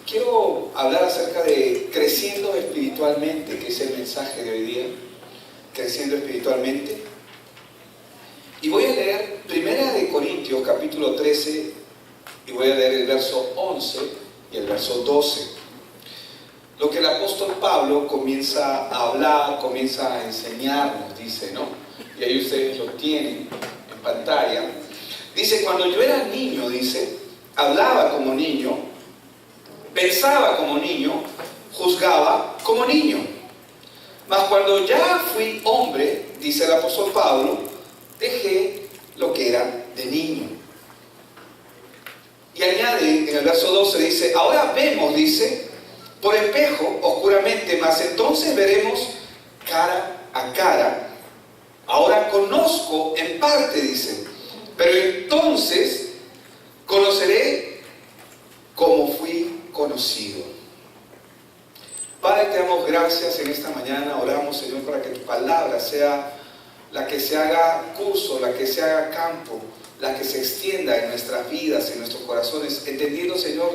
Quiero hablar acerca de creciendo espiritualmente, que es el mensaje de hoy día, creciendo espiritualmente. Y voy a leer 1 Corintios capítulo 13 y voy a leer el verso 11 y el verso 12. Lo que el apóstol Pablo comienza a hablar, comienza a enseñarnos, dice, ¿no? Y ahí ustedes lo tienen en pantalla. Dice, cuando yo era niño, dice, hablaba como niño, pensaba como niño, juzgaba como niño. Mas cuando ya fui hombre, dice el apóstol Pablo, dejé lo que era de niño. Y añade en el verso 12, dice, ahora vemos, dice, por espejo, oscuramente, mas entonces veremos cara a cara. Ahora conozco en parte, dice, pero entonces conoceré como fui conocido. Padre, te damos gracias en esta mañana. Oramos, Señor, para que tu palabra sea la que se haga curso, la que se haga campo, la que se extienda en nuestras vidas, en nuestros corazones, entendiendo, Señor,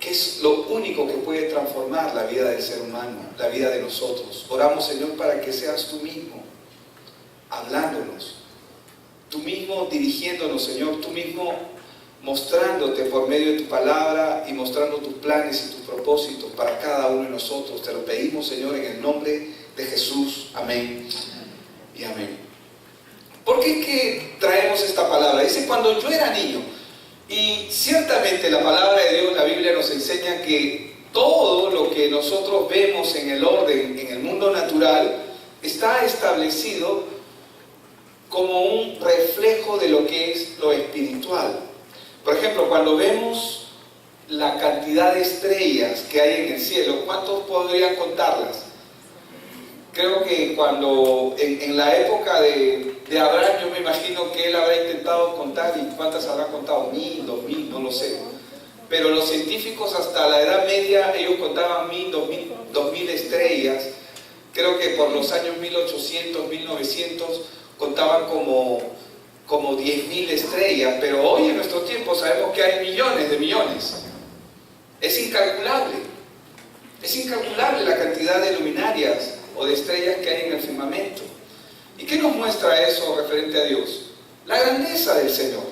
que es lo único que puede transformar la vida del ser humano, la vida de nosotros. Oramos, Señor, para que seas tú mismo hablándonos, tú mismo dirigiéndonos, Señor, tú mismo mostrándote por medio de tu palabra y mostrando tus planes y tus propósitos para cada uno de nosotros. Te lo pedimos, Señor, en el nombre de Jesús. Amén y amén. ¿Por qué es que traemos esta palabra? Dice, cuando yo era niño. Y ciertamente la palabra de Dios, la Biblia nos enseña que todo lo que nosotros vemos en el orden, en el mundo natural, está establecido como un reflejo de lo que es lo espiritual. Por ejemplo, cuando vemos la cantidad de estrellas que hay en el cielo, ¿cuántos podrían contarlas? Creo que cuando, en la época de Abraham, yo me imagino que él habrá intentado contar, y cuántas habrá contado, 1000, 2000, no lo sé. Pero los científicos hasta la Edad Media, ellos contaban 1000, 2000 estrellas. Creo que por los años 1800, 1900, contaban como 10.000 estrellas. Pero hoy en nuestro tiempo sabemos que hay millones de millones. Es incalculable la cantidad de luminarias o de estrellas que hay en el firmamento. ¿Y qué nos muestra eso referente a Dios? La grandeza del Señor.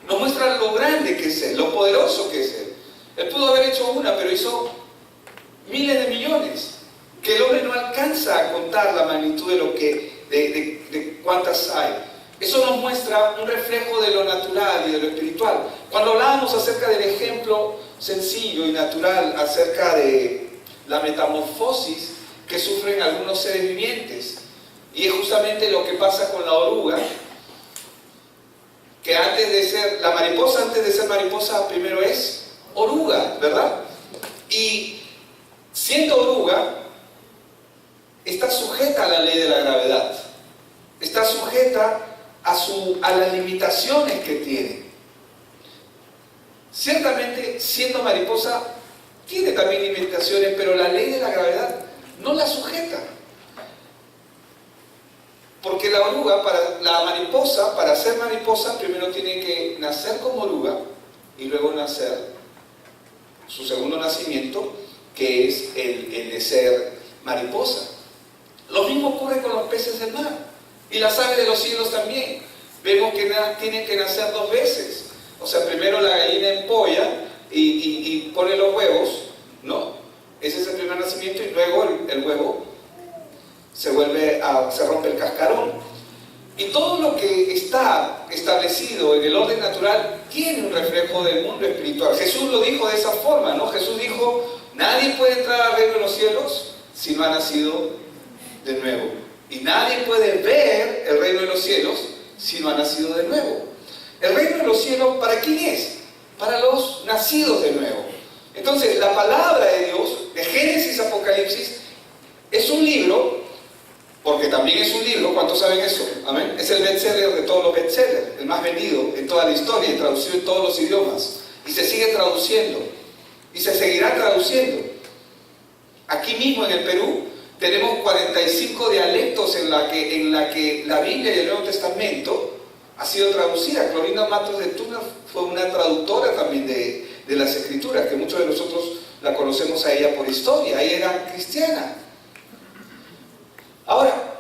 Nos muestra lo grande que es Él, lo poderoso que es Él. Él pudo haber hecho una, pero hizo miles de millones, que el hombre no alcanza a contar la magnitud de cuántas hay. Eso nos muestra un reflejo de lo natural y de lo espiritual. Cuando hablábamos acerca del ejemplo sencillo y natural, acerca de la metamorfosis que sufren algunos seres vivientes, y es justamente lo que pasa con la oruga, que la mariposa antes de ser mariposa primero es oruga, ¿verdad? Y siendo oruga, está sujeta a la ley de la gravedad, está sujeta a las limitaciones que tiene. Ciertamente, siendo mariposa, tiene también limitaciones, pero la ley de la gravedad no la sujeta. Porque la oruga, para ser mariposa, primero tiene que nacer como oruga y luego nacer su segundo nacimiento, que es el de ser mariposa. Lo mismo ocurre con los peces del mar y las aves de los cielos también. Vemos que tienen que nacer 2 veces. O sea, primero la gallina empolla y pone los huevos, ¿no? Ese es el primer nacimiento, y luego el huevo se rompe el cascarón. Y todo lo que está establecido en el orden natural tiene un reflejo del mundo espiritual. Jesús lo dijo de esa forma, ¿no? Jesús dijo, nadie puede entrar al reino de los cielos si no ha nacido de nuevo. Y nadie puede ver el reino de los cielos si no ha nacido de nuevo. El reino de los cielos, ¿para quién es? Para los nacidos de nuevo. Entonces, la palabra de Dios, de Génesis a Apocalipsis, es un libro, porque también es un libro. ¿Cuántos saben eso? Amén. Es el bestseller de todos los bestsellers, el más vendido en toda la historia, y traducido en todos los idiomas. Y se sigue traduciendo, y se seguirá traduciendo. Aquí mismo en el Perú tenemos 45 dialectos en la que la Biblia y el Nuevo Testamento ha sido traducida. Clorinda Matos de Tuna fue una traductora también de de las Escrituras, que muchos de nosotros la conocemos a ella por historia. Ella era cristiana. Ahora,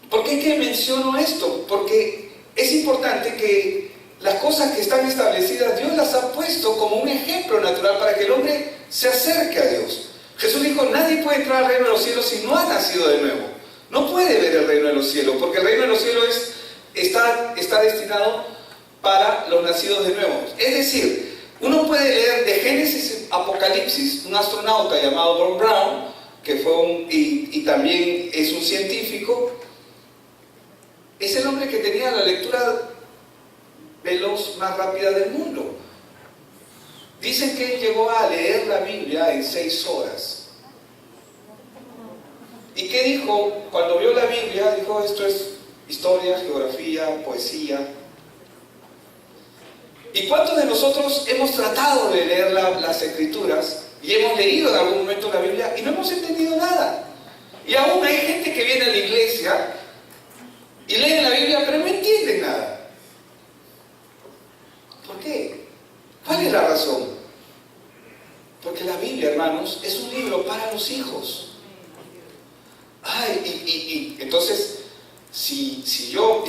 ¿por qué que menciono esto? Porque es importante que las cosas que están establecidas, Dios las ha puesto como un ejemplo natural para que el hombre se acerque a Dios. Jesús dijo, nadie puede entrar al reino de los cielos si no ha nacido de nuevo. No puede ver el reino de los cielos, porque el reino de los cielos está destinado para los nacidos de nuevo. Es decir, uno puede leer de Génesis a Apocalipsis. Un astronauta llamado Von Braun, que fue y también es un científico, es el hombre que tenía la lectura veloz más rápida del mundo. Dicen que él llegó a leer la Biblia en 6 horas. ¿Y qué dijo? Cuando vio la Biblia, dijo, esto es historia, geografía, poesía. ¿Y cuántos de nosotros hemos tratado de leer las Escrituras y hemos leído en algún momento la Biblia y no hemos entendido nada? Y aún hay gente que viene a la iglesia y lee la Biblia, pero no entienden nada. ¿Por qué? ¿Cuál es la razón? Porque la Biblia, hermanos, es un libro para los hijos. Entonces, si yo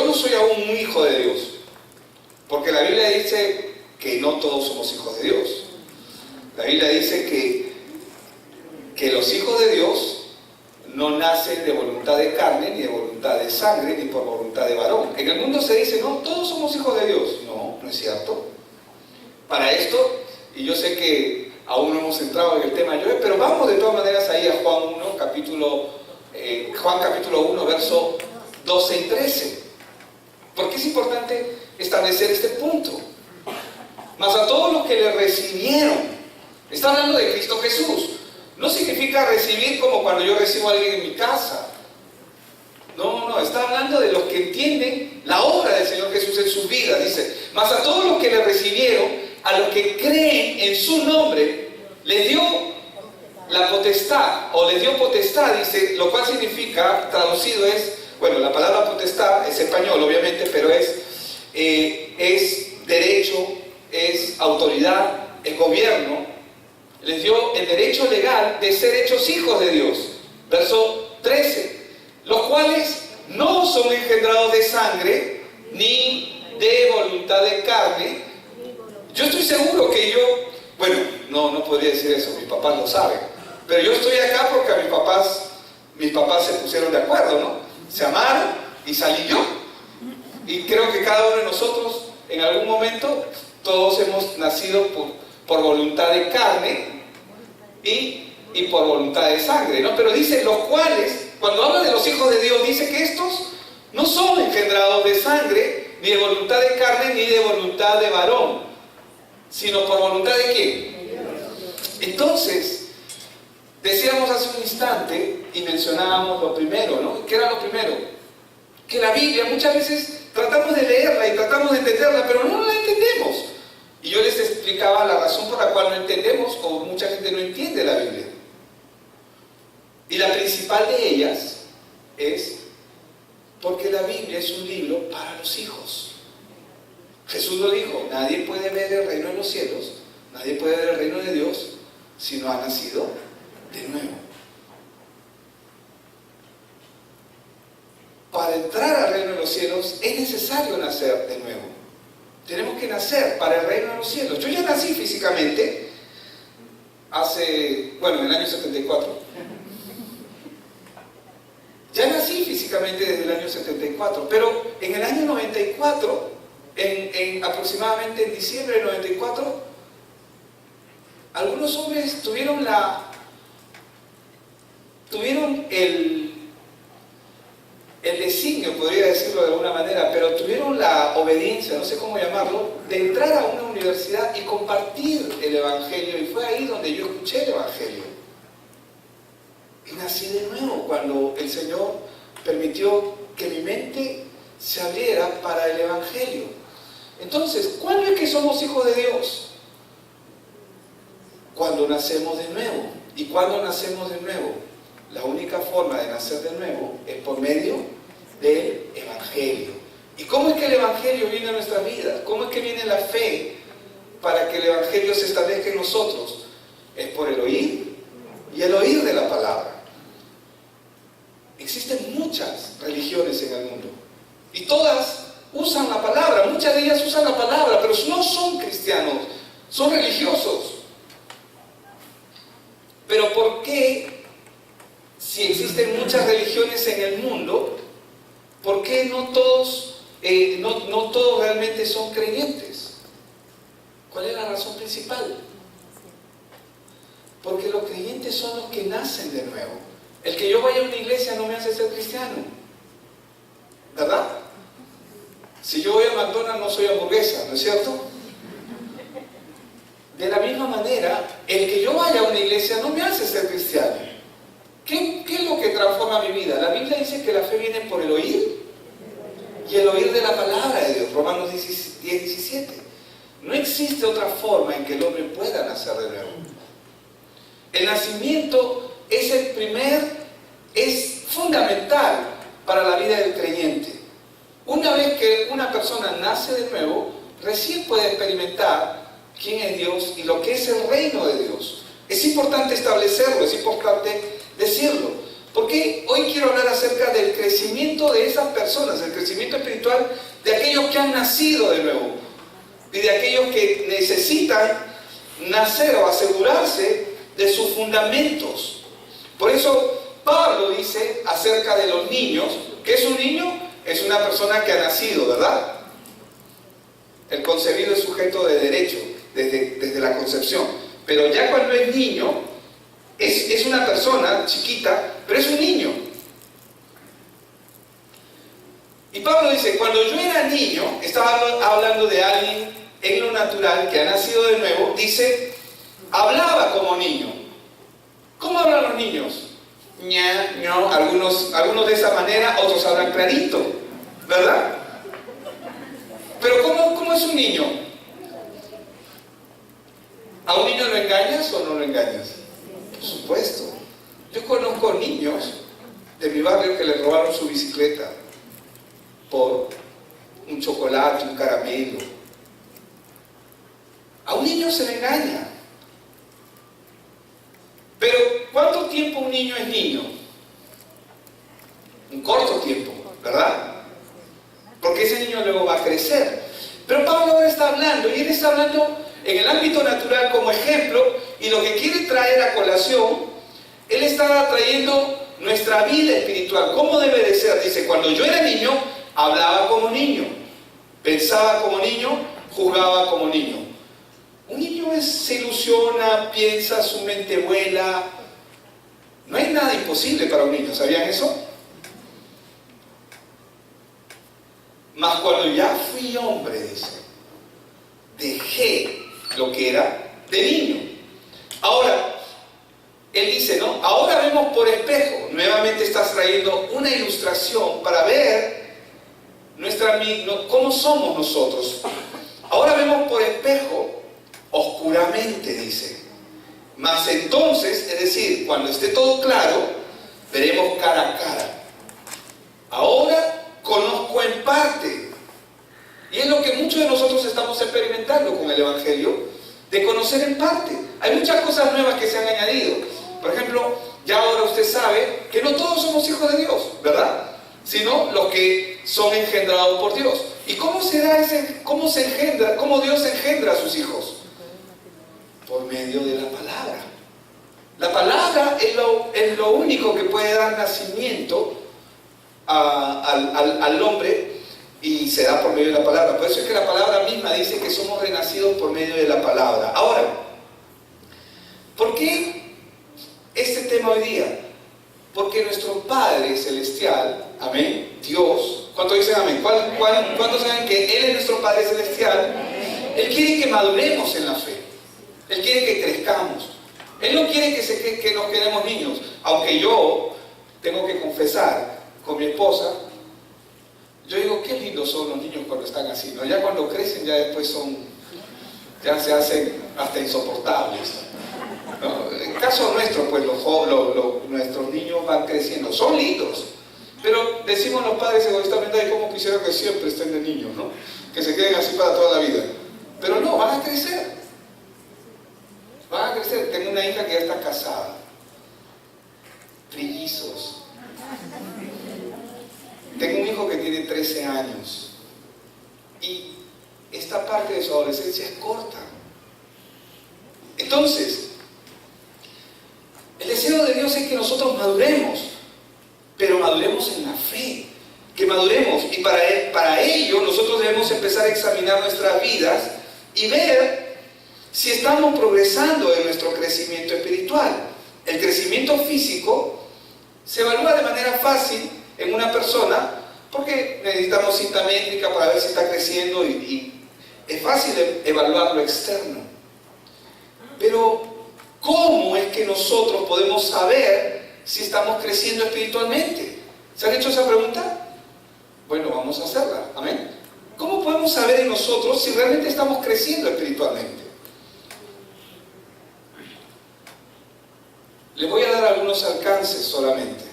no soy aún un hijo de Dios, porque la Biblia dice que no todos somos hijos de Dios. La Biblia dice que los hijos de Dios no nacen de voluntad de carne, ni de voluntad de sangre, ni por voluntad de varón. En el mundo se dice, no, todos somos hijos de Dios. No, no es cierto. Para esto, y yo sé que aún no hemos entrado en el tema de Joel, pero vamos de todas maneras ahí a Juan capítulo 1, verso 12 y 13. Porque es importante establecer este punto. Mas a todos los que le recibieron, está hablando de Cristo Jesús. No significa recibir como cuando yo recibo a alguien en mi casa. No, está hablando de los que entienden la obra del Señor Jesús en sus vidas. Dice, mas a todos los que le recibieron, a los que creen en su nombre, les dio la potestad, o les dio potestad, dice, lo cual significa, traducido es, bueno, la palabra potestad es español obviamente, pero es derecho, es autoridad, es gobierno. Les dio el derecho legal de ser hechos hijos de Dios. Verso 13. Los cuales no son engendrados de sangre, ni de voluntad de carne. Yo estoy seguro que no podría decir eso, mis papás lo saben. Pero yo estoy acá porque mis papás se pusieron de acuerdo, ¿no? Se amaron y salí yo. Y creo que cada uno de nosotros, en algún momento, todos hemos nacido por voluntad de carne y por voluntad de sangre, ¿no? Pero dice, los cuales, cuando habla de los hijos de Dios, dice que estos no son engendrados de sangre, ni de voluntad de carne, ni de voluntad de varón, sino por voluntad de ¿quién? Entonces, decíamos hace un instante, y mencionábamos lo primero, ¿no? ¿Qué era lo primero? Que la Biblia muchas veces tratamos de leerla y tratamos de entenderla, pero no la entendemos. Y yo les explicaba la razón por la cual no entendemos, o mucha gente no entiende la Biblia. Y la principal de ellas es porque la Biblia es un libro para los hijos. Jesús lo dijo, nadie puede ver el reino de los cielos, nadie puede ver el reino de Dios si no ha nacido de nuevo. Para entrar al reino de los cielos es necesario nacer de nuevo. Tenemos que nacer para el reino de los cielos. Yo ya nací físicamente en el año 74. Ya nací físicamente desde el año 74, pero en el año 94, aproximadamente en diciembre del 94, algunos hombres tuvieron el designio, podría decirlo de alguna manera, pero tuvieron la obediencia, no sé cómo llamarlo, de entrar a una universidad y compartir el Evangelio, y fue ahí donde yo escuché el Evangelio. Y nací de nuevo cuando el Señor permitió que mi mente se abriera para el Evangelio. Entonces, ¿cuándo es que somos hijos de Dios? Cuando nacemos de nuevo. ¿Y cuándo nacemos de nuevo? La única forma de nacer de nuevo es por medio del Evangelio. ¿Y cómo es que el Evangelio viene a nuestra vida? ¿Cómo es que viene la fe para que el Evangelio se establezca en nosotros? Es por el oír y el oír de la palabra. Existen muchas religiones en el mundo y todas usan la palabra, muchas de ellas usan la palabra, pero no son cristianos, son religiosos. Pero ¿por qué, si existen muchas religiones en el mundo, por qué no todos realmente son creyentes? ¿Cuál es la razón principal? Porque los creyentes son los que nacen de nuevo. El que yo vaya a una iglesia no me hace ser cristiano, ¿verdad? Si yo voy a McDonald's no soy hamburguesa, ¿no es cierto? De la misma manera, el que yo vaya a una iglesia no me hace ser cristiano. ¿Qué es lo que transforma mi vida? La Biblia dice que la fe viene por el oír y el oír de la palabra de Dios. Romanos 10:17. No existe otra forma en que el hombre pueda nacer de nuevo. El nacimiento es fundamental para la vida del creyente. Una vez que una persona nace de nuevo, recién puede experimentar quién es Dios y lo que es el reino de Dios. Es importante establecerlo, es importante decirlo, porque hoy quiero hablar acerca del crecimiento de esas personas, el crecimiento espiritual de aquellos que han nacido de nuevo y de aquellos que necesitan nacer o asegurarse de sus fundamentos. Por eso Pablo dice acerca de los niños, ¿qué es un niño? Es una persona que ha nacido, ¿verdad? El concebido es sujeto de derecho desde la concepción, pero ya cuando es niño es una persona chiquita, pero es un niño. Y Pablo dice, cuando yo era niño, estaba hablando de alguien en lo natural que ha nacido de nuevo, dice, hablaba como niño. ¿Cómo hablan los niños? Ña, ño, algunos de esa manera, otros hablan clarito, ¿verdad? Pero ¿cómo es un niño? ¿A un niño lo engañas o no lo engañas? Por supuesto. Yo conozco niños de mi barrio que le robaron su bicicleta por un chocolate, un caramelo. A un niño se le engaña. Pero ¿cuánto tiempo un niño es niño? Un corto tiempo, ¿verdad? Porque ese niño luego va a crecer. Pero Pablo ahora está hablando, y él está hablando en el ámbito natural como ejemplo, y lo que quiere traer a colación, él está trayendo nuestra vida espiritual. ¿Cómo debe de ser? Dice, cuando yo era niño, hablaba como niño, pensaba como niño, jugaba como niño. Un niño se ilusiona, piensa, su mente vuela. No hay nada imposible para un niño, ¿sabían eso? Mas cuando ya fui hombre, dice, dejé lo que era de niño. Ahora, él dice, ¿no? Ahora vemos por espejo. Nuevamente estás trayendo una ilustración para ver cómo somos nosotros. Ahora vemos por espejo, oscuramente, dice. Mas entonces, es decir, cuando esté todo claro, veremos cara a cara. Ahora conozco en parte. Y es lo que muchos de nosotros estamos experimentando con el Evangelio, de conocer en parte. Hay muchas cosas nuevas que se han añadido. Por ejemplo, ya ahora usted sabe que no todos somos hijos de Dios, ¿verdad? Sino los que son engendrados por Dios. ¿Y cómo se da cómo Dios engendra a sus hijos? Por medio de la palabra. La palabra es lo único que puede dar nacimiento al hombre, y se da por medio de la palabra. Por eso es que la palabra misma dice que somos renacidos por medio de la palabra. Ahora, ¿por qué este tema hoy día? Porque nuestro Padre Celestial, amén, Dios, ¿cuántos dicen amén? ¿Cuántos saben que Él es nuestro Padre Celestial? Él quiere que maduremos en la fe. Él quiere que crezcamos. Él no quiere que nos quedemos niños. Aunque yo tengo que confesar con mi esposa, yo digo, qué lindos son los niños cuando están así, ¿no? Ya cuando crecen, ya después ya se hacen hasta insoportables, ¿no? En caso nuestro, pues nuestros niños van creciendo, son lindos, pero decimos los padres egoístamente, ¿cómo quisiera que siempre estén de niños, ¿no? Que se queden así para toda la vida. Pero no, van a crecer. Van a crecer. Tengo una hija que ya está casada. Trillizos. Tengo un hijo que tiene 13 años. Y esta parte de su adolescencia es corta. Entonces, el deseo de Dios es que nosotros maduremos, pero maduremos en la fe, que maduremos. Y para ello nosotros debemos empezar a examinar nuestras vidas y ver si estamos progresando en nuestro crecimiento espiritual. El crecimiento físico se evalúa de manera fácil en una persona porque necesitamos cinta métrica para ver si está creciendo y es fácil evaluar lo externo. Pero ¿cómo es que nosotros podemos saber si estamos creciendo espiritualmente? ¿Se han hecho esa pregunta? Bueno, vamos a hacerla. Amén. ¿Cómo podemos saber en nosotros si realmente estamos creciendo espiritualmente? Les voy a dar algunos alcances solamente.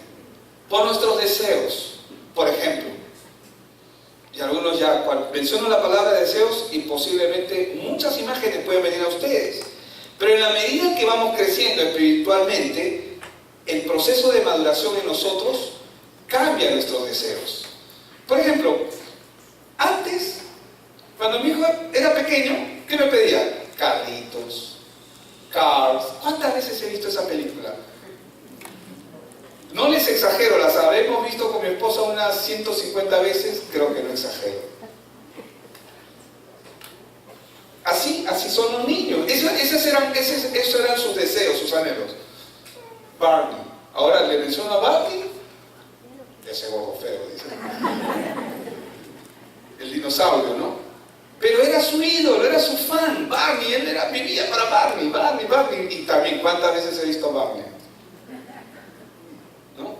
Por nuestros deseos, por ejemplo. Y algunos ya, cuando menciono la palabra deseos, y posiblemente muchas imágenes pueden venir a ustedes. Pero en la medida que vamos creciendo espiritualmente, el proceso de maduración en nosotros cambia nuestros deseos. Por ejemplo, antes, cuando mi hijo era pequeño, ¿qué me pedía? Carritos, Cars. ¿Cuántas veces he visto esa película? No les exagero, las habremos visto con mi esposa unas 150 veces, creo que no exagero. Así son los niños. Esos eran sus deseos, sus anhelos. Barney. Ahora le menciono a Barney, ese gordo feo, dice. El dinosaurio, ¿no? Pero era su ídolo, era su fan. Barney, vivía para Barney. Y también, ¿cuántas veces he visto a Barney? ¿No?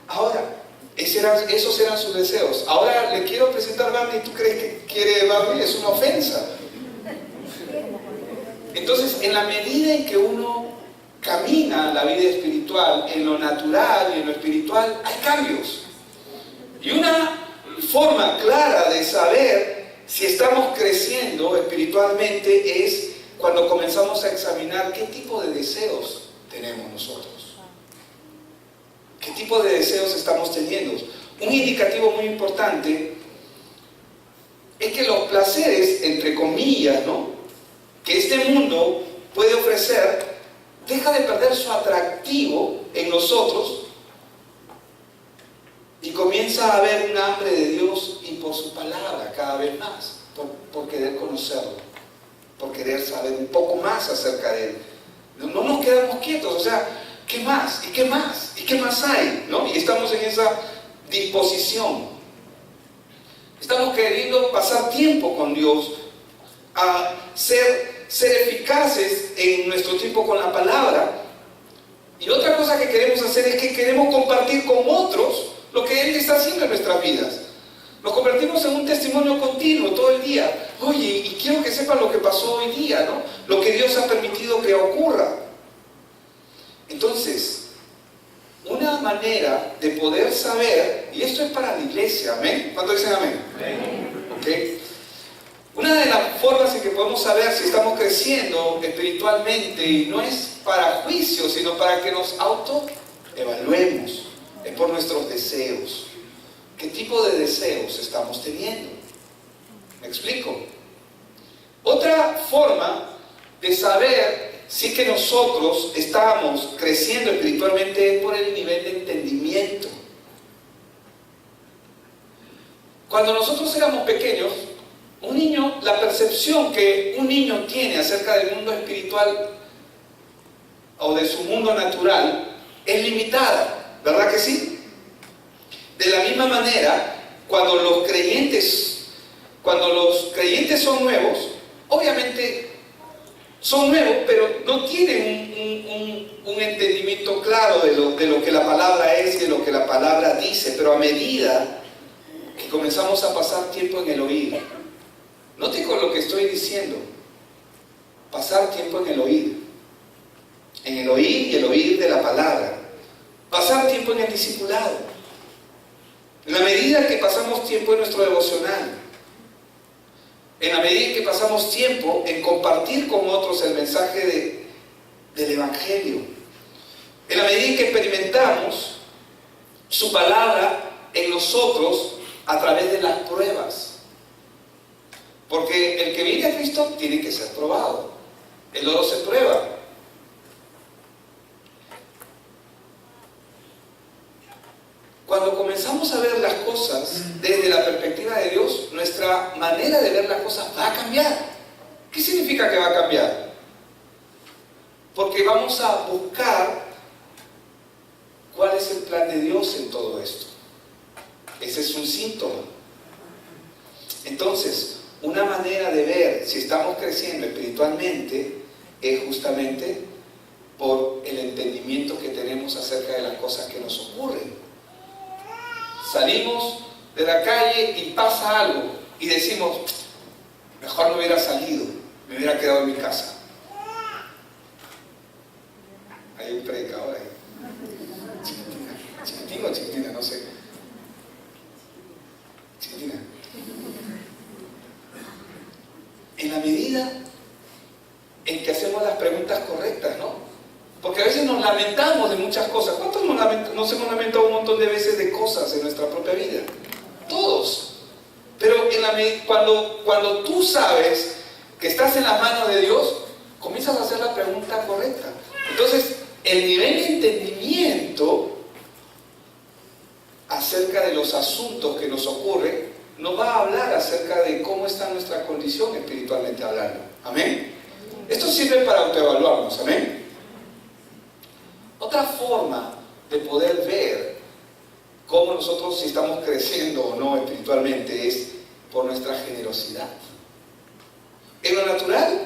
Ahora, esos eran sus deseos. Ahora le quiero presentar a Barney. ¿Tú crees que quiere Barney? Es una ofensa. Entonces, en la medida en que uno camina la vida espiritual, en lo natural y en lo espiritual, hay cambios. Y una forma clara de saber si estamos creciendo espiritualmente es cuando comenzamos a examinar qué tipo de deseos tenemos nosotros. ¿Qué tipo de deseos estamos teniendo? Un indicativo muy importante es que los placeres, entre comillas, ¿no?, que este mundo puede ofrecer, deja de perder su atractivo en nosotros y comienza a haber un hambre de Dios y por su palabra cada vez más, por querer conocerlo, por querer saber un poco más acerca de Él. No nos quedamos quietos, o sea, ¿qué más? ¿Y qué más? ¿Y qué más hay? ¿No? Y estamos en esa disposición. Estamos queriendo pasar tiempo con Dios, a ser eficaces en nuestro tiempo con la palabra. Y otra cosa que queremos hacer es que queremos compartir con otros lo que Él está haciendo en nuestras vidas. Nos convertimos en un testimonio continuo todo el día. Oye, y quiero que sepan lo que pasó hoy día, ¿no? Lo que Dios ha permitido que ocurra. Entonces, una manera de poder saber, y esto es para la iglesia, ¿amén? ¿Cuántos dicen amén? Amén. ¿Okay? Una de las formas en que podemos saber si estamos creciendo espiritualmente, y no es para juicio, sino para que nos autoevaluemos, es por nuestros deseos. ¿Qué tipo de deseos estamos teniendo? ¿Me explico? Otra forma de saber si es que nosotros estamos creciendo espiritualmente es por el nivel de entendimiento. Cuando nosotros éramos pequeños, un niño, la percepción que un niño tiene acerca del mundo espiritual o de su mundo natural es limitada, ¿verdad que sí? De la misma manera, cuando los creyentes son nuevos, obviamente son nuevos, pero no tienen un entendimiento claro de lo que la palabra es y de lo que la palabra dice, pero a medida que comenzamos a pasar tiempo en el oír, note con lo que estoy diciendo, pasar tiempo en el oír y el oír de la palabra, pasar tiempo en el discipulado, en la medida que pasamos tiempo en nuestro devocional, en la medida que pasamos tiempo en compartir con otros el mensaje del Evangelio, en la medida que experimentamos su palabra en nosotros a través de las pruebas. Porque el que viene a Cristo tiene que ser probado. El oro se prueba. Cuando comenzamos a ver las cosas desde la perspectiva de Dios, nuestra manera de ver las cosas va a cambiar. ¿Qué significa que va a cambiar? Porque vamos a buscar cuál es el plan de Dios en todo esto. Ese es un síntoma. Entonces, una manera de ver si estamos creciendo espiritualmente es justamente por el entendimiento que tenemos acerca de las cosas que nos ocurren. Salimos de la calle y pasa algo y decimos, mejor no hubiera salido, me hubiera quedado en mi casa. Hay un predicador ahí. Chiquitín o chiquitina, no sé. Chiquitina. En la medida en que hacemos las preguntas correctas, ¿no? Porque a veces nos lamentamos de muchas cosas. ¿Cuántos nos hemos lamentado un montón de veces de cosas en nuestra propia vida? Todos. Pero cuando tú sabes que estás en las manos de Dios, comienzas a hacer la pregunta correcta. Entonces, el nivel de entendimiento acerca de los asuntos que nos ocurren nos va a hablar acerca de cómo está nuestra condición espiritualmente hablando. ¿Amén? Esto sirve para autoevaluarnos. ¿Amén? Otra forma de poder ver cómo nosotros si estamos creciendo o no espiritualmente es por nuestra generosidad. En lo natural,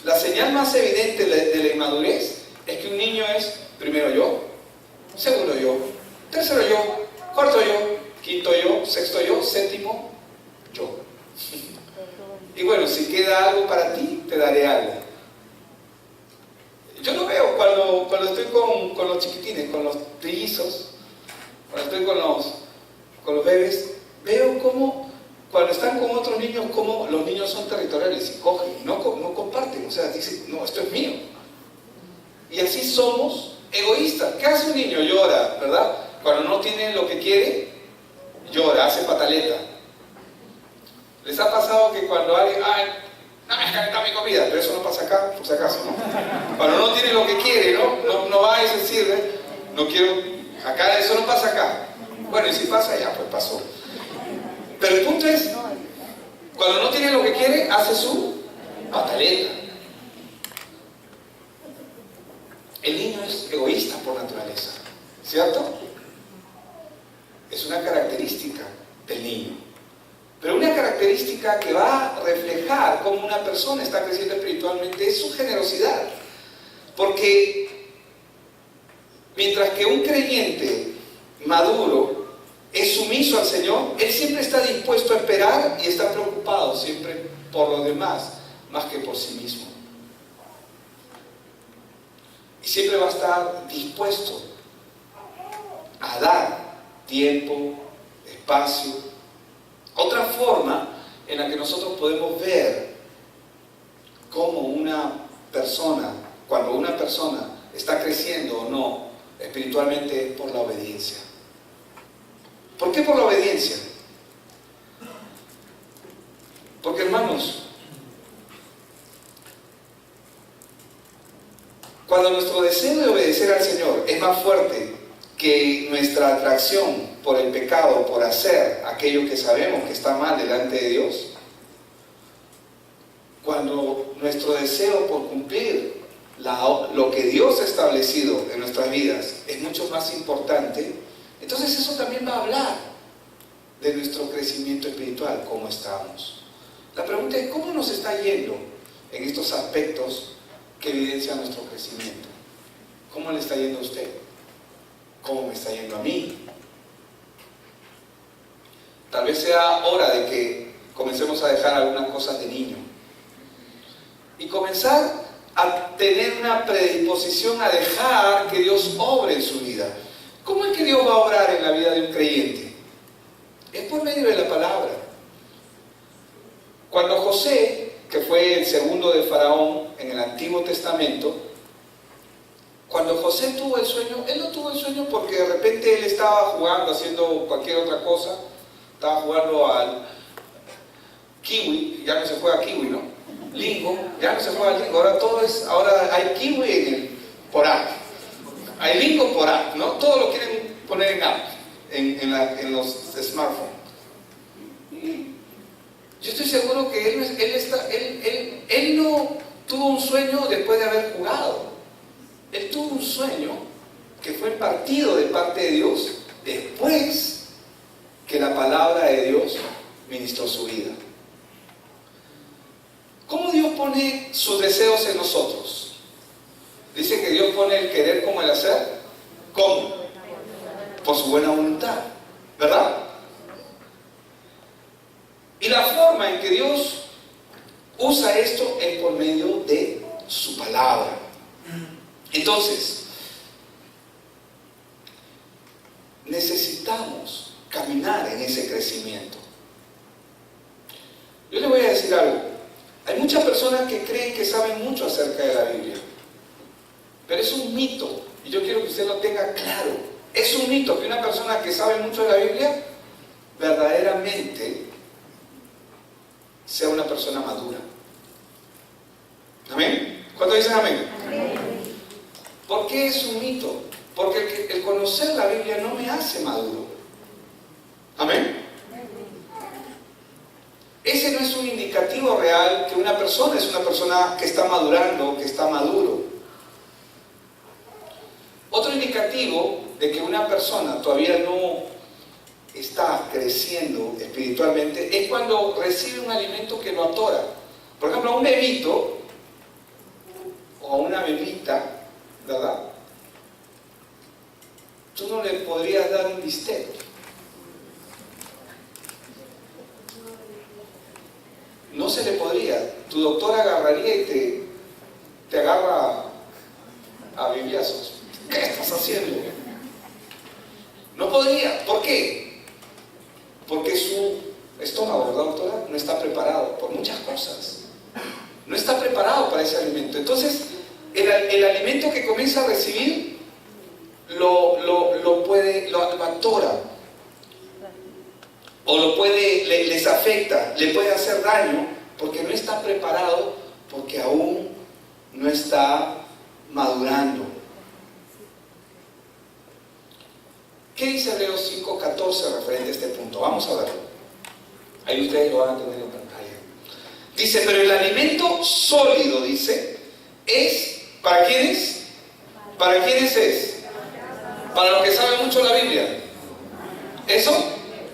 la señal más evidente de la inmadurez es que un niño es primero yo, segundo yo, tercero yo, cuarto yo, quinto yo, sexto yo, séptimo yo. Y bueno, si queda algo para ti, te daré algo. Yo lo veo cuando estoy con los chiquitines, con los trillizos, cuando estoy con los bebés, veo cómo cuando están con otros niños, cómo los niños son territoriales y cogen, no comparten, o sea, dicen, no, esto es mío. Y así somos egoístas. ¿Qué hace un niño? Llora, ¿verdad? Cuando no tiene lo que quiere, llora, hace pataleta. ¿Les ha pasado que cuando alguien, no me has calentado mi comida? Pero eso no pasa acá, por si acaso, ¿no? Cuando no tiene lo que quiere, no va y se sirve, no quiero, acá eso no pasa acá. Bueno, y si pasa, ya, pues pasó. Pero el punto es, cuando no tiene lo que quiere, hace su pataleta. El niño es egoísta por naturaleza, ¿cierto? Es una característica del niño. Pero una característica que va a reflejar cómo una persona está creciendo espiritualmente es su generosidad. Porque mientras que un creyente maduro es sumiso al Señor, él siempre está dispuesto a esperar y está preocupado siempre por los demás, más que por sí mismo. Y siempre va a estar dispuesto a dar tiempo, espacio. Otra forma en la que nosotros podemos ver cómo una persona, cuando una persona está creciendo o no espiritualmente, es por la obediencia. ¿Por qué por la obediencia? Porque, hermanos, cuando nuestro deseo de obedecer al Señor es más fuerte que nuestra atracción por el pecado, por hacer aquello que sabemos que está mal delante de Dios, cuando nuestro deseo por cumplir lo que Dios ha establecido en nuestras vidas es mucho más importante, entonces eso también va a hablar de nuestro crecimiento espiritual, cómo estamos. La pregunta es, ¿cómo nos está yendo en estos aspectos que evidencian nuestro crecimiento? ¿Cómo le está yendo a usted? ¿Cómo me está yendo a mí? Tal vez sea hora de que comencemos a dejar algunas cosas de niño y comenzar a tener una predisposición a dejar que Dios obre en su vida. ¿Cómo es que Dios va a obrar en la vida de un creyente? Es por medio de la palabra. Cuando José, que fue el segundo de Faraón en el Antiguo Testamento, cuando José tuvo el sueño, él no tuvo el sueño porque de repente él estaba jugando, haciendo cualquier otra cosa, estaba jugando al kiwi, ya no se juega kiwi, ¿no? Lingo, ya no se juega lingo, ahora hay kiwi por app, hay lingo por app, ¿no? Todo lo quieren poner en app, en los smartphones. Yo estoy seguro que él no tuvo un sueño después de haber jugado. Él tuvo un sueño que fue impartido de parte de Dios después que la palabra de Dios ministró su vida. ¿Cómo Dios pone sus deseos en nosotros? Dice que Dios pone el querer como el hacer. ¿Cómo? Por su buena voluntad, ¿verdad? Y la forma en que Dios usa esto es por medio de su palabra. Entonces, necesitamos caminar en ese crecimiento. Yo le voy a decir algo. Hay muchas personas que creen que saben mucho acerca de la Biblia, pero es un mito, y yo quiero que usted lo tenga claro. Es un mito que una persona que sabe mucho de la Biblia verdaderamente sea una persona madura. ¿Amén? ¿Cuántos dicen amén? Amén. ¿Por qué es un mito? Porque el conocer la Biblia no me hace maduro. ¿Amén? Ese no es un indicativo real que una persona es una persona que está madurando, que está maduro. Otro indicativo de que una persona todavía no está creciendo espiritualmente es cuando recibe un alimento que lo atora. Por ejemplo, a un bebito o a una bebita, ¿verdad? Tú no le podrías dar un bistec. No se le podría. Tu doctor agarraría y te agarra a bibliazos. ¿Qué estás haciendo? No podría. ¿Por qué? Porque su estómago, ¿verdad, doctora? No está preparado por muchas cosas. No está preparado para ese alimento. Entonces, el alimento que comienza a recibir lo atora. O les afecta, le puede hacer daño, porque no está preparado, porque aún no está madurando. ¿Qué dice Hebreos 5:14 referente a este punto? Vamos a verlo. Ahí ustedes lo van a tener en pantalla. Dice, pero el alimento sólido, dice, es, ¿para quiénes? ¿Para quiénes es? Para los que saben mucho la Biblia. ¿Eso?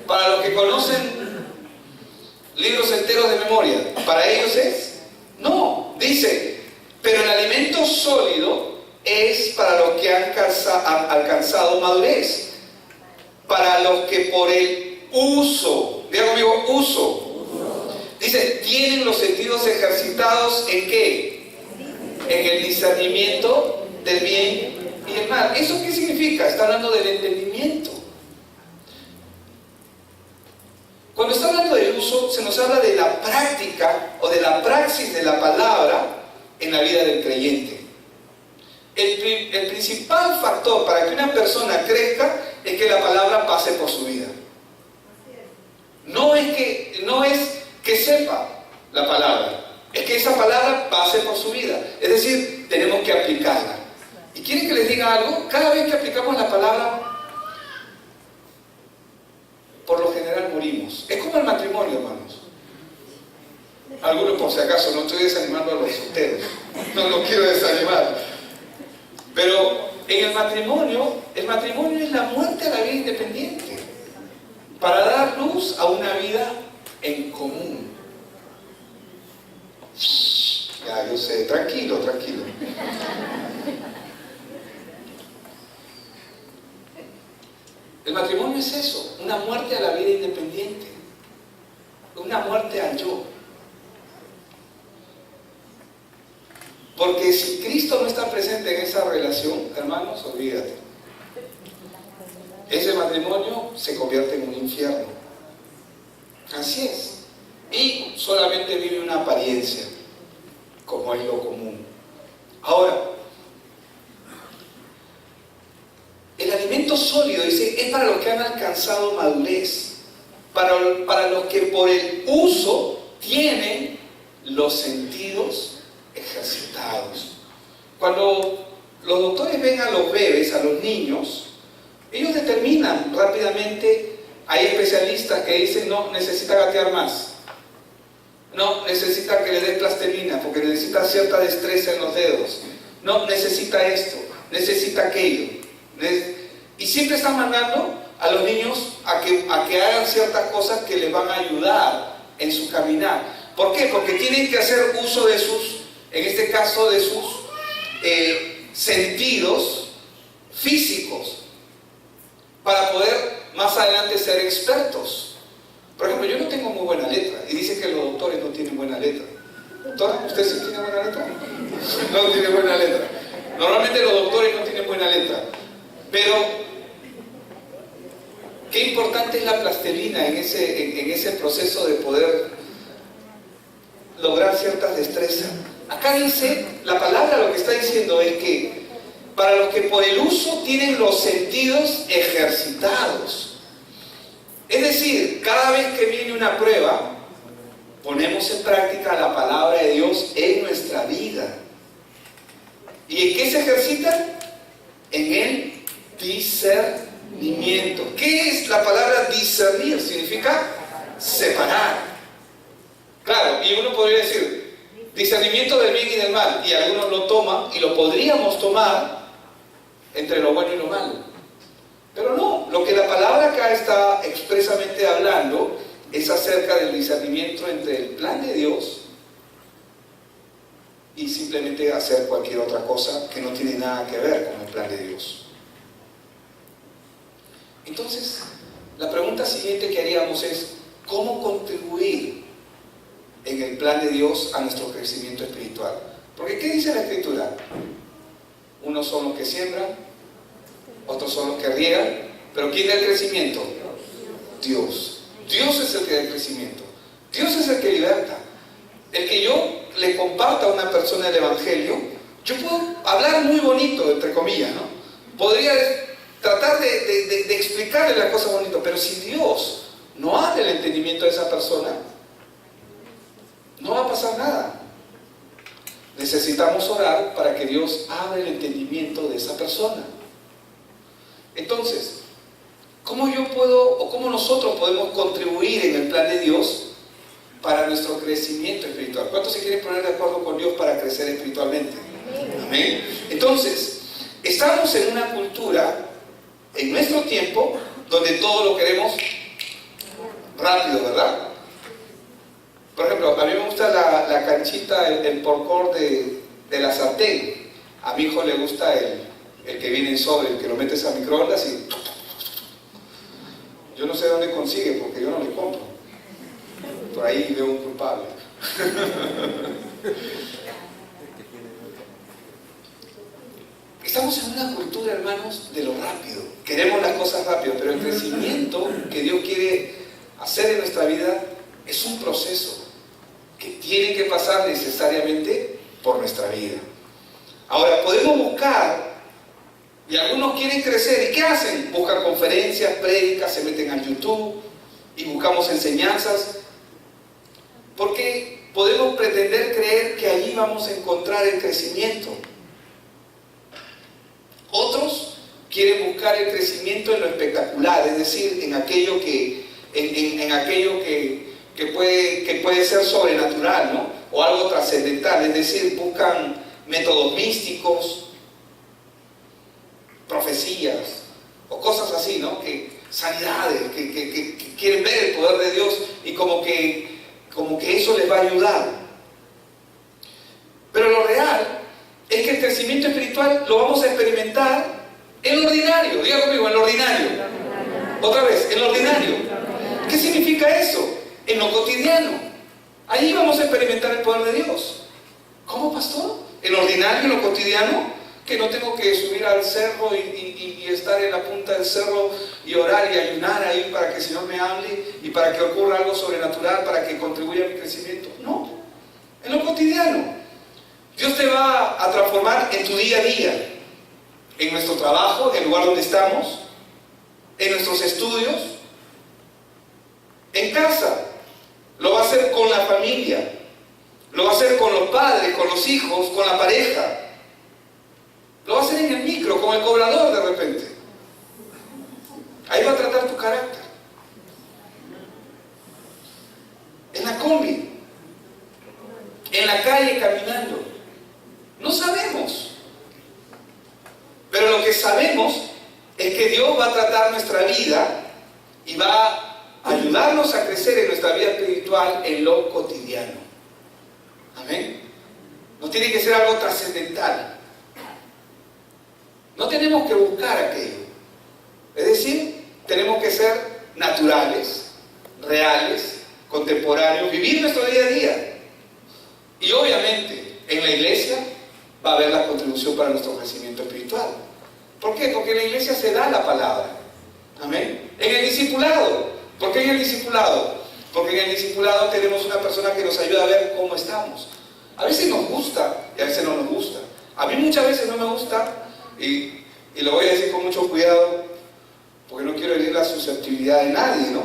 Para los que conocen libros enteros de memoria, ¿para ellos es? No, dice, pero el alimento sólido es para los que han alcanzado madurez, para los que por el uso, diga conmigo, uso, dice, tienen los sentidos ejercitados ¿en qué? En el discernimiento del bien y del mal. ¿Eso qué significa? Está hablando del entendimiento. Cuando está hablando del uso, se nos habla de la práctica o de la praxis de la palabra en la vida del creyente. El principal factor para que una persona crezca es que la palabra pase por su vida. No es que sepa la palabra, es que esa palabra pase por su vida. Es decir, tenemos que aplicarla. ¿Y quieren que les diga algo? Cada vez que aplicamos la palabra, por lo general morimos. Es como el matrimonio, hermanos. Algunos, por si acaso, no estoy desanimando a los solteros. No quiero desanimar. Pero en el matrimonio es la muerte a la vida independiente. Para dar luz a una vida en común. Ya, yo sé, tranquilo. El matrimonio es eso, una muerte a la vida independiente, una muerte al yo. Porque si Cristo no está presente en esa relación, hermanos, olvídate. Ese matrimonio se convierte en un infierno. Así es. y solamente vive una apariencia, como es lo común. Ahora, el alimento sólido, dice, es para los que han alcanzado madurez, para los que por el uso tienen los sentidos ejercitados. Cuando los doctores ven a los bebés, a los niños, ellos determinan rápidamente. Hay especialistas que dicen, no, necesita gatear más, no, necesita que le dé plastilina porque necesita cierta destreza en los dedos, no, necesita esto, necesita aquello, y siempre están mandando a los niños a que hagan ciertas cosas que les van a ayudar en su caminar. ¿Por qué? Porque tienen que hacer uso de sus, en este caso, de sus sentidos físicos para poder más adelante ser expertos. Por ejemplo, yo no tengo muy buena letra y dicen que los doctores no tienen buena letra. ¿Doctora, usted sí tiene buena letra? No tiene buena letra. Normalmente los doctores no tienen buena letra. Pero qué importante es la plastilina en ese proceso de poder lograr ciertas destrezas. Acá dice, la palabra lo que está diciendo es que para los que por el uso tienen los sentidos ejercitados. Es decir, cada vez que viene una prueba, ponemos en práctica la palabra de Dios en nuestra vida. ¿Y en qué se ejercita? En el discernimiento. ¿Qué es la palabra discernir? Significa separar. Claro, y uno podría decir, discernimiento del bien y del mal, y algunos lo toman, y lo podríamos tomar entre lo bueno y lo malo. Pero no, lo que la palabra acá está expresamente hablando es acerca del discernimiento entre el plan de Dios y simplemente hacer cualquier otra cosa que no tiene nada que ver con el plan de Dios. Entonces, la pregunta siguiente que haríamos es, ¿cómo contribuir en el plan de Dios a nuestro crecimiento espiritual? Porque ¿qué dice la Escritura? Unos son los que siembran, otros son los que riegan, pero ¿quién da el crecimiento? Dios. Dios es el que da el crecimiento. Dios es el que liberta. El que yo le comparta a una persona el Evangelio, yo puedo hablar muy bonito, entre comillas, ¿no? Podría tratar de explicarle las cosas bonitas, pero si Dios no abre el entendimiento de esa persona, no va a pasar nada. Necesitamos orar para que Dios abra el entendimiento de esa persona. Entonces, ¿cómo yo puedo o cómo nosotros podemos contribuir en el plan de Dios para nuestro crecimiento espiritual? ¿Cuántos se quieren poner de acuerdo con Dios para crecer espiritualmente? Amén. Entonces, estamos en una cultura, en nuestro tiempo, donde todo lo queremos rápido, ¿verdad? Por ejemplo, a mí me gusta la canchita, el porcor de la sartén. A mi hijo le gusta el que viene en sobre, el que lo metes a microondas y... Yo no sé dónde consigue porque yo no le compro. Por ahí veo un culpable. Estamos en una cultura, hermanos, de lo rápido. Queremos las cosas rápido, pero el crecimiento que Dios quiere hacer en nuestra vida es un proceso que tiene que pasar necesariamente por nuestra vida. Ahora, podemos buscar, y algunos quieren crecer, ¿y qué hacen? Buscan conferencias, prédicas, se meten a YouTube y buscamos enseñanzas, porque podemos pretender creer que allí vamos a encontrar el crecimiento. Otros quieren buscar el crecimiento en lo espectacular, es decir, en aquello que puede ser sobrenatural, ¿no? O algo trascendental, es decir, buscan métodos místicos, profecías o cosas así, ¿no? Sanidades, que quieren ver el poder de Dios y como que eso les va a ayudar. Pero lo real es que el crecimiento espiritual lo vamos a experimentar en lo ordinario. Diga conmigo, en lo ordinario. Otra vez, en lo ordinario. ¿Qué significa eso? En lo cotidiano. Ahí vamos a experimentar el poder de Dios. ¿Cómo, pastor? ¿En lo ordinario, en lo cotidiano? que no tengo que subir al cerro y estar en la punta del cerro y orar y ayunar ahí para que el Señor me hable y para que ocurra algo sobrenatural, para que contribuya a mi crecimiento. No, en lo cotidiano. Dios te va a transformar en tu día a día, en nuestro trabajo, en el lugar donde estamos, en nuestros estudios, en casa. Lo va a hacer con la familia, lo va a hacer con los padres, con los hijos, con la pareja. Lo va a hacer en el micro, con el cobrador de repente. Ahí va a tratar tu carácter. En la combi, en la calle caminando. No sabemos. Pero lo que sabemos es que Dios va a tratar nuestra vida y va a ayudarnos a crecer en nuestra vida espiritual en lo cotidiano. Amén. No tiene que ser algo trascendental. No tenemos que buscar aquello. Es decir, tenemos que ser naturales, reales, contemporáneos, vivir nuestro día a día. Y obviamente, en la iglesia va a haber la contribución para nuestro crecimiento espiritual. ¿Por qué? Porque en la iglesia se da la palabra. Amén. En el discipulado. ¿Por qué en el discipulado? Porque en el discipulado tenemos una persona que nos ayuda a ver cómo estamos. A veces nos gusta y a veces no nos gusta. A mí muchas veces no me gusta y lo voy a decir con mucho cuidado porque no quiero herir la susceptibilidad de nadie, ¿no?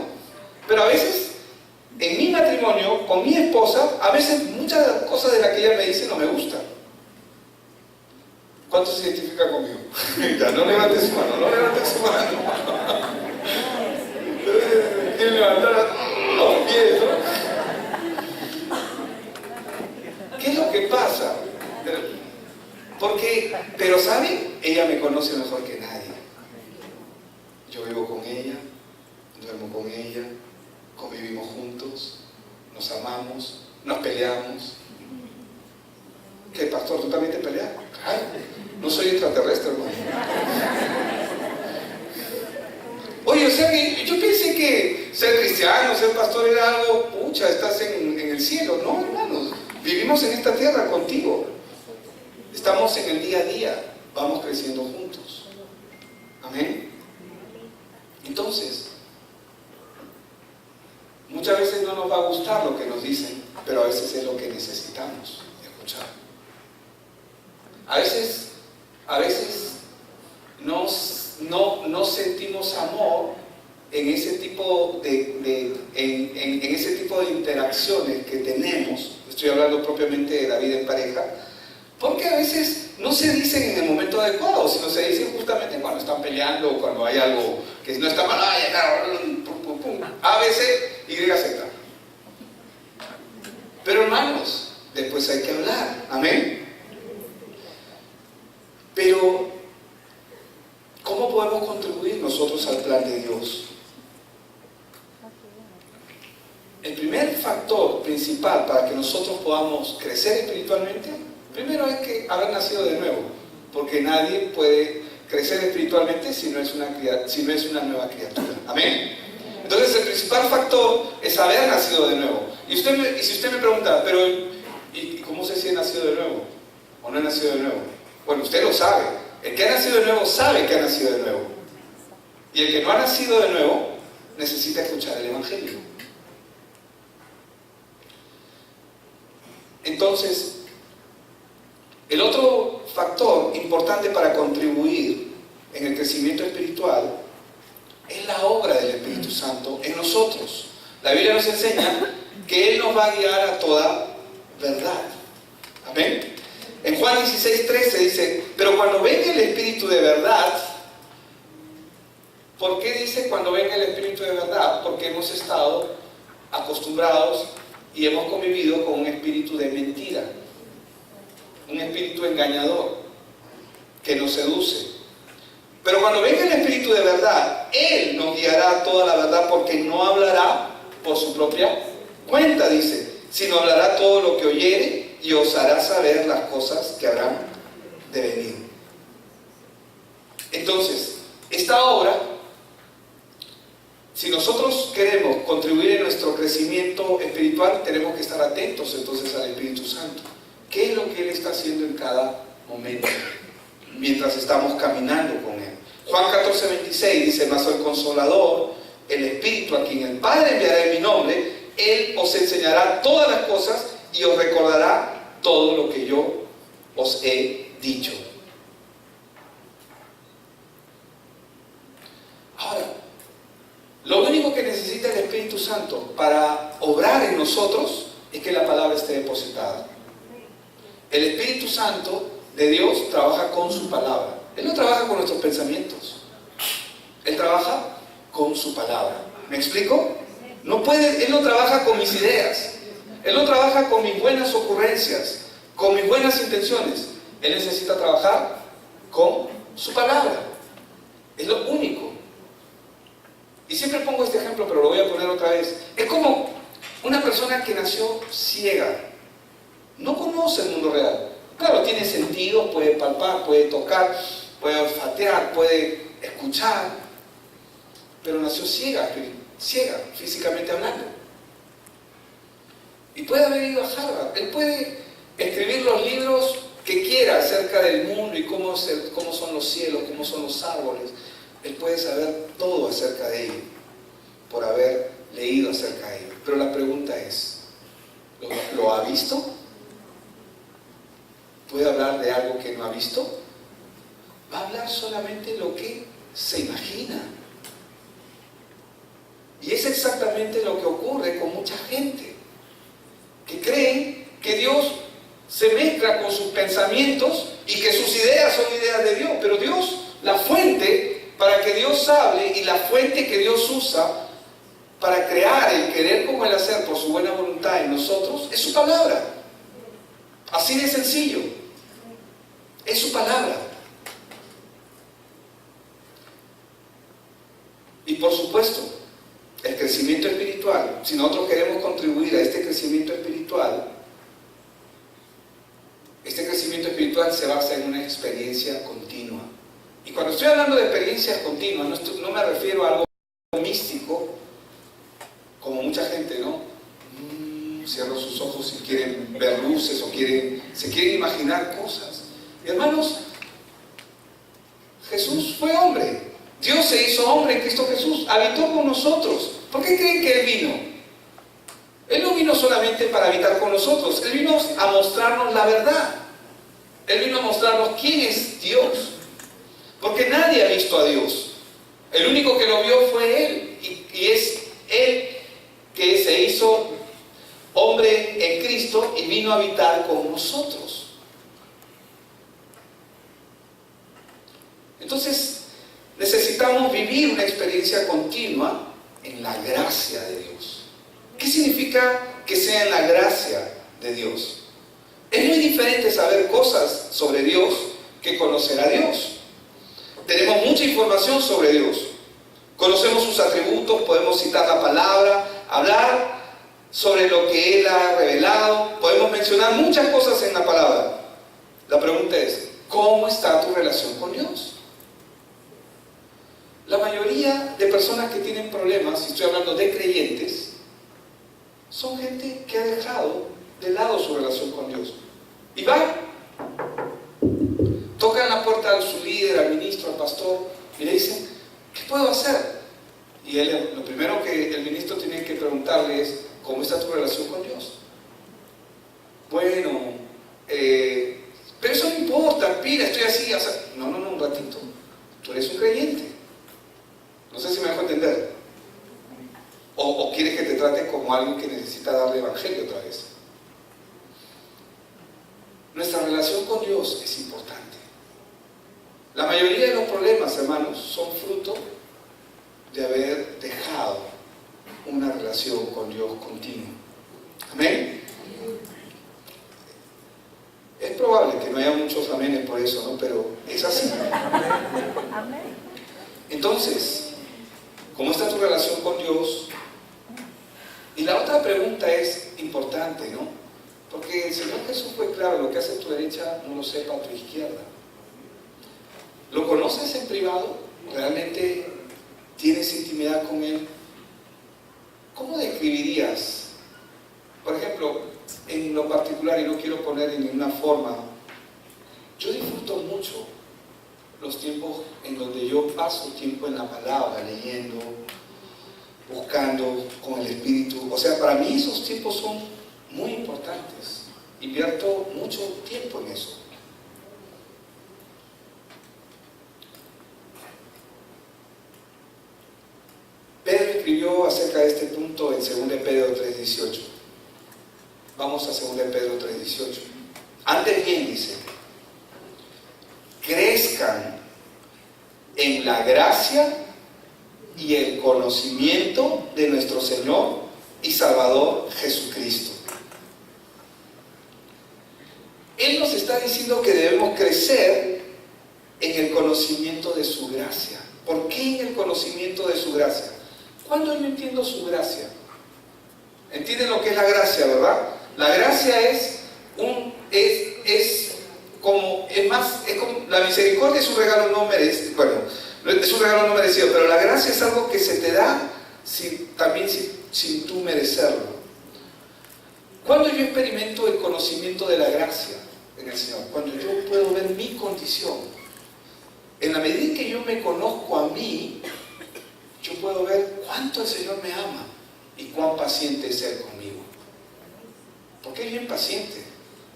Pero a veces, en mi matrimonio, con mi esposa, a veces muchas cosas de las que ella me dice no me gustan. ¿Cuánto se identifica conmigo? Ya, no levante su mano, no levante su mano. ¿Quieren levantar los pies, no? ¿Qué es lo que pasa? Pero ¿saben? Ella me conoce mejor que nadie. Yo vivo con ella, duermo con ella, convivimos juntos, nos amamos, nos peleamos. ¿Qué, pastor? ¿Tú también te peleas? Ay, no soy extraterrestre, hermano. Oye, o sea que yo pensé que ser cristiano, ser pastor era algo, pucha, estás en el cielo. No, hermanos, vivimos en esta tierra contigo. Estamos en el día a día, vamos creciendo juntos. Amén. Entonces, muchas veces no nos va a gustar lo que nos dicen, pero a veces es lo que necesitamos escuchar. A veces no sentimos amor en ese tipo en ese tipo de interacciones que tenemos. Estoy hablando propiamente de la vida en pareja, porque a veces no se dicen en el momento adecuado, sino se dicen justamente cuando están peleando o cuando hay algo que no está mal. A, B, C, Y, Z. Pero hermanos, después hay que hablar. Amén. Pero ¿cómo podemos contribuir nosotros al plan de Dios? El primer factor principal para que nosotros podamos crecer espiritualmente, primero es que haber nacido de nuevo, porque nadie puede crecer espiritualmente si no es una nueva criatura. Amén. Entonces el principal factor es haber nacido de nuevo. Y si usted me pregunta, pero ¿y cómo sé si he nacido de nuevo o no he nacido de nuevo? Bueno, usted lo sabe. El que ha nacido de nuevo sabe que ha nacido de nuevo. Y el que no ha nacido de nuevo necesita escuchar el Evangelio. Entonces, el otro factor importante para contribuir en el crecimiento espiritual es la obra del Espíritu Santo en nosotros. La Biblia nos enseña que Él nos va a guiar a toda verdad. Amén. En Juan 16:13 dice, pero cuando venga el Espíritu de verdad, ¿por qué dice cuando venga el Espíritu de verdad? Porque hemos estado acostumbrados y hemos convivido con un espíritu de mentira, un espíritu engañador que nos seduce. Pero cuando venga el Espíritu de verdad, Él nos guiará a toda la verdad, porque no hablará por su propia cuenta, dice, sino hablará todo lo que oyere y os hará saber las cosas que habrán de venir. Entonces, esta obra, si nosotros queremos contribuir en nuestro crecimiento espiritual, tenemos que estar atentos entonces al Espíritu Santo. ¿Qué es lo que Él está haciendo en cada momento? mientras estamos caminando con Él. Juan 14:26 dice: mas el Consolador, el Espíritu, a quien el Padre enviará en mi nombre, Él os enseñará todas las cosas y os recordará todo lo que yo os he dicho. Ahora, lo único que necesita el Espíritu Santo para obrar en nosotros es que la palabra esté depositada. El Espíritu Santo de Dios trabaja con su palabra. Él no trabaja con nuestros pensamientos. Él trabaja con su palabra. ¿Me explico? Él no trabaja con mis ideas. Él no trabaja con mis buenas ocurrencias, con mis buenas intenciones. Él necesita trabajar con su palabra. Es lo único. Y siempre pongo este ejemplo, pero lo voy a poner otra vez. Es como una persona que nació ciega. No conoce el mundo real. Claro, tiene sentido, puede palpar, puede tocar, puede olfatear, puede escuchar. Pero nació ciega, físicamente hablando. Y puede haber ido a Harvard. Él puede escribir los libros que quiera acerca del mundo y cómo son los cielos, cómo son los árboles. Él puede saber todo acerca de ello, por haber leído acerca de ello. Pero la pregunta es, ¿lo ha visto? ¿Puede hablar de algo que no ha visto? Va a hablar solamente lo que se imagina. Y es exactamente lo que ocurre con mucha gente, que creen que Dios se mezcla con sus pensamientos y que sus ideas son ideas de Dios. Pero Dios, la fuente para que Dios hable y la fuente que Dios usa para crear el querer como el hacer por su buena voluntad en nosotros, es su palabra. Así de sencillo. Es su palabra. Y por supuesto, el crecimiento espiritual, si nosotros queremos contribuir a este crecimiento espiritual se basa en una experiencia continua. Y cuando estoy hablando de experiencias continuas, no me refiero a algo místico, como mucha gente, ¿no? Cierran sus ojos y quieren ver luces o se quieren imaginar cosas. Y hermanos, Jesús fue hombre. Dios se hizo hombre en Cristo Jesús, habitó con nosotros. ¿Por qué creen que Él vino? Él no vino solamente para habitar con nosotros, Él vino a mostrarnos la verdad. Él vino a mostrarnos quién es Dios. Porque nadie ha visto a Dios. El único que lo vio fue Él. Y es Él que se hizo hombre en Cristo y vino a habitar con nosotros. Entonces, necesitamos vivir una experiencia continua en la gracia de Dios. ¿Qué significa que sea en la gracia de Dios? Es muy diferente saber cosas sobre Dios que conocer a Dios. Tenemos mucha información sobre Dios. Conocemos sus atributos, podemos citar la palabra, hablar sobre lo que Él ha revelado. Podemos mencionar muchas cosas en la palabra. La pregunta es, ¿cómo está tu relación con Dios? La mayoría de personas que tienen problemas, si estoy hablando de creyentes, son gente que ha dejado de lado su relación con Dios. Y van, tocan la puerta a su líder, al ministro, al pastor, y le dicen, ¿qué puedo hacer? Y lo primero que el ministro tiene que preguntarle es, ¿cómo está tu relación con Dios? Bueno, pero eso no importa, mira, estoy así, o sea, no, un ratito, tú eres un creyente. No sé si me dejo entender. O quieres que te trate como alguien que necesita darle evangelio otra vez. Nuestra relación con Dios es importante. La mayoría de los problemas, hermanos, son fruto de haber dejado una relación con Dios continua. ¿Amén? Es probable que no haya muchos amenes por eso, ¿no? Pero es así. Entonces, ¿cómo está tu relación con Dios? Y la otra pregunta es importante, ¿no? Porque el Señor Jesús fue claro, lo que hace a tu derecha no lo sepa a tu izquierda. ¿Lo conoces en privado? ¿Realmente tienes intimidad con Él? ¿Cómo describirías? Por ejemplo, en lo particular, y no quiero poner en ninguna forma, yo disfruto mucho los tiempos en donde yo paso tiempo en la palabra, leyendo, buscando con el Espíritu. O sea, para mí esos tiempos son muy importantes. Invierto mucho tiempo en eso. Pedro escribió acerca de este punto en 2 Pedro 3:18. Vamos a 2 Pedro 3:18. Antes bien, dice, crezcan en la gracia y el conocimiento de nuestro Señor y Salvador Jesucristo. Él nos está diciendo que debemos crecer en el conocimiento de su gracia. ¿Por qué en el conocimiento de su gracia? ¿Cuándo yo entiendo su gracia? ¿Entienden lo que es la gracia, verdad? La gracia es como la misericordia es un regalo no merecido. Bueno, es un regalo no merecido, pero la gracia es algo que se te da sin tú merecerlo. ¿Cuándo yo experimento el conocimiento de la gracia en el Señor? Cuando yo puedo ver mi condición. En la medida en que yo me conozco a mí, yo puedo ver cuánto el Señor me ama y cuán paciente es Él conmigo. Porque es bien paciente.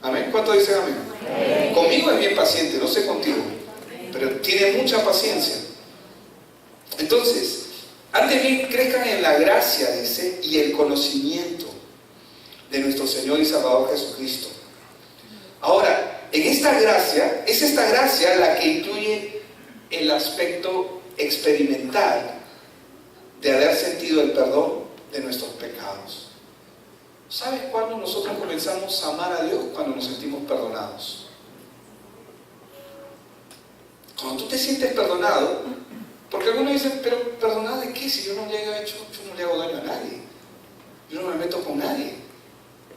¿Amén? ¿Cuánto dicen amén? Amén. Conmigo es bien paciente, no sé contigo, pero tiene mucha paciencia. Entonces, antes bien crezcan en la gracia, dice, y el conocimiento de nuestro Señor y Salvador Jesucristo. Ahora, en esta gracia, es esta gracia la que incluye el aspecto experimental de haber sentido el perdón de nuestros pecados. ¿Sabes cuándo nosotros comenzamos a amar a Dios? Cuando nos sentimos perdonados. Cuando tú te sientes perdonado, porque algunos dicen, pero ¿perdonado de qué? Si yo no le hago daño a nadie. Yo no me meto con nadie.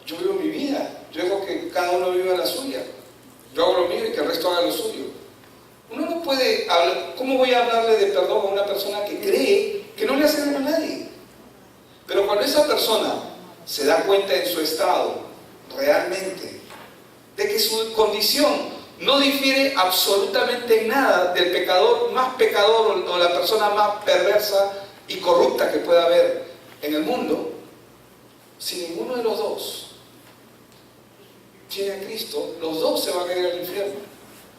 Yo vivo mi vida. Yo dejo que cada uno viva la suya. Yo hago lo mío y que el resto haga lo suyo. Uno no puede hablar. ¿Cómo voy a hablarle de perdón a una persona que cree que no le hace daño a nadie? Pero cuando esa persona se da cuenta en su estado realmente de que su condición no difiere absolutamente en nada del pecador más pecador o la persona más perversa y corrupta que pueda haber en el mundo, si ninguno de los dos tiene a Cristo, los dos se van a ir al infierno.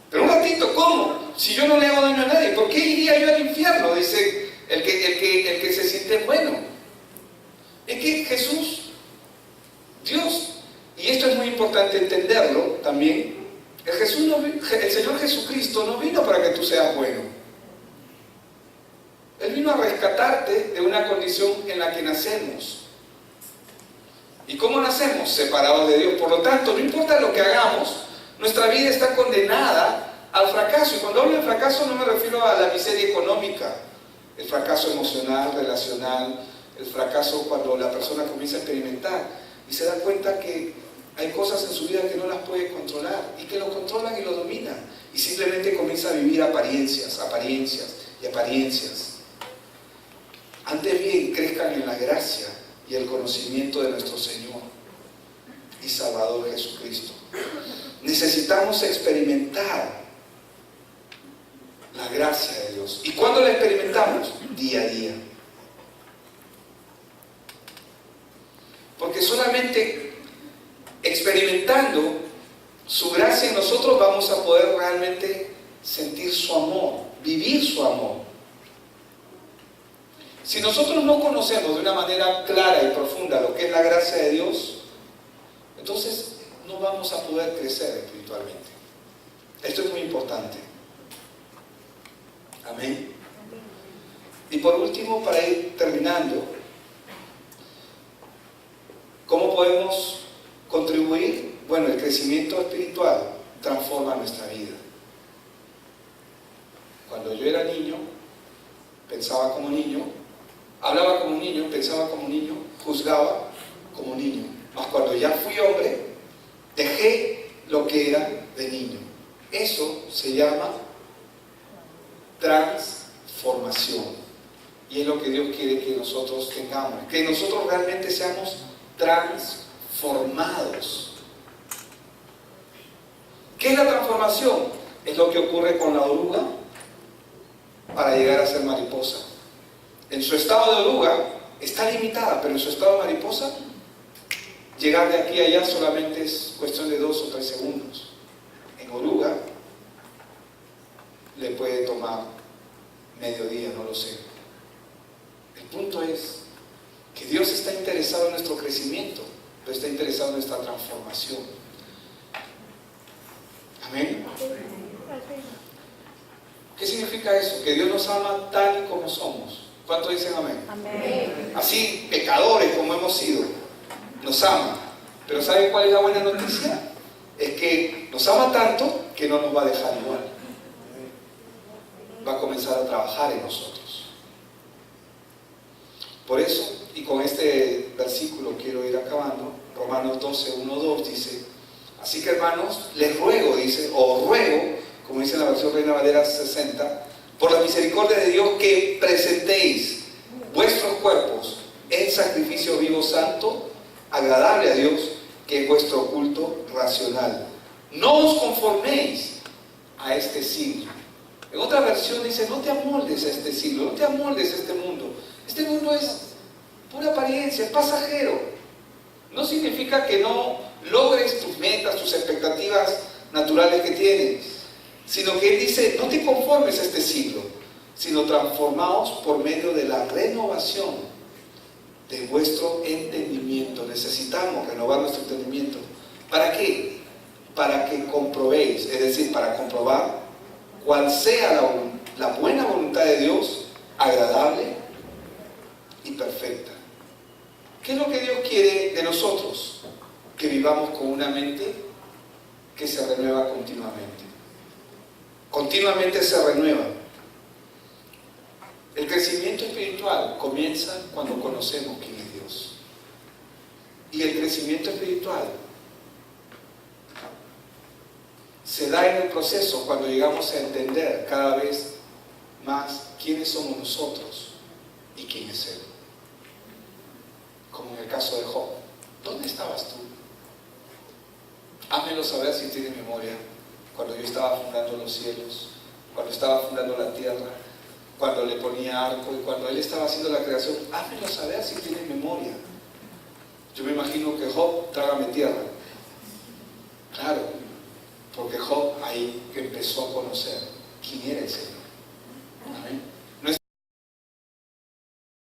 Pero un ratito, ¿cómo? Si yo no le hago daño a nadie, ¿por qué iría yo al infierno? Dice el que se siente bueno. Es que Jesús, Dios, y esto es muy importante entenderlo también, el Señor Jesucristo no vino para que tú seas bueno. Él vino a rescatarte de una condición en la que nacemos. ¿Y cómo nacemos? Separados de Dios. Por lo tanto, no importa lo que hagamos, nuestra vida está condenada al fracaso. Y cuando hablo de fracaso no me refiero a la miseria económica, el fracaso emocional, relacional, el fracaso cuando la persona comienza a experimentar y se da cuenta que hay cosas en su vida que no las puede controlar y que lo controlan y lo dominan y simplemente comienza a vivir apariencias y apariencias. Antes bien, crezcan en la gracia y el conocimiento de nuestro Señor y Salvador Jesucristo. Necesitamos experimentar la gracia de Dios. ¿Y cuándo la experimentamos? Día a día. Porque solamente experimentando su gracia en nosotros vamos a poder realmente sentir su amor, vivir su amor. Si nosotros no conocemos de una manera clara y profunda lo que es la gracia de Dios, entonces no vamos a poder crecer espiritualmente. Esto es muy importante. Amén. Y por último, para ir terminando, ¿cómo podemos contribuir? Bueno, el crecimiento espiritual transforma nuestra vida. Cuando yo era niño, pensaba como niño, hablaba como niño, pensaba como niño, juzgaba como niño. Mas cuando ya fui hombre, dejé lo que era de niño. Eso se llama transformación. Y es lo que Dios quiere que nosotros tengamos. Que nosotros realmente seamos transformados. ¿Qué es la transformación? Es lo que ocurre con la oruga para llegar a ser mariposa. En su estado de oruga está limitada, pero en su estado de mariposa, llegar de aquí a allá solamente es cuestión de 2 o 3 segundos. En oruga le puede tomar medio día, no lo sé. El punto es que Dios está interesado en nuestro crecimiento, pero está interesado en nuestra transformación. Amén. ¿Qué significa eso? Que Dios nos ama tal y como somos. ¿Cuántos dicen amén? Amén. Así, pecadores como hemos sido, nos ama. Pero ¿saben cuál es la buena noticia? Es que nos ama tanto que no nos va a dejar igual. Va a comenzar a trabajar en nosotros. Por eso, y con este versículo quiero ir acabando, Romanos 12, 1, 2 dice: así que hermanos, les ruego, dice, o ruego, como dice en la versión Reina Valera 60, por la misericordia de Dios, que presentéis vuestros cuerpos en sacrificio vivo, santo, agradable a Dios, que es vuestro culto racional. No os conforméis a este siglo. En otra versión dice: no te amoldes a este siglo, no te amoldes a este mundo. Este mundo es pura apariencia, es pasajero. No significa que no logres tus metas, tus expectativas naturales que tienes, sino que Él dice: no te conformes a este siglo, sino transformaos por medio de la renovación de vuestro entendimiento. Necesitamos renovar nuestro entendimiento. ¿Para qué? Para que comprobéis, es decir, para comprobar cuál sea la buena voluntad de Dios, agradable y perfecta. ¿Qué es lo que Dios quiere de nosotros? Que vivamos con una mente que se renueva continuamente. Continuamente se renueva. El crecimiento espiritual comienza cuando conocemos quién es Dios. Y el crecimiento espiritual se da en el proceso cuando llegamos a entender cada vez más quiénes somos nosotros y quién es Él. Como en el caso de Job. ¿Dónde estabas tú? Házmelo saber si tienes memoria. Cuando yo estaba fundando los cielos, cuando estaba fundando la tierra, cuando le ponía arco y cuando Él estaba haciendo la creación, házmelo saber si tienes memoria. Yo me imagino que Job, trágame tierra. Claro, porque Job ahí empezó a conocer quién era el Señor.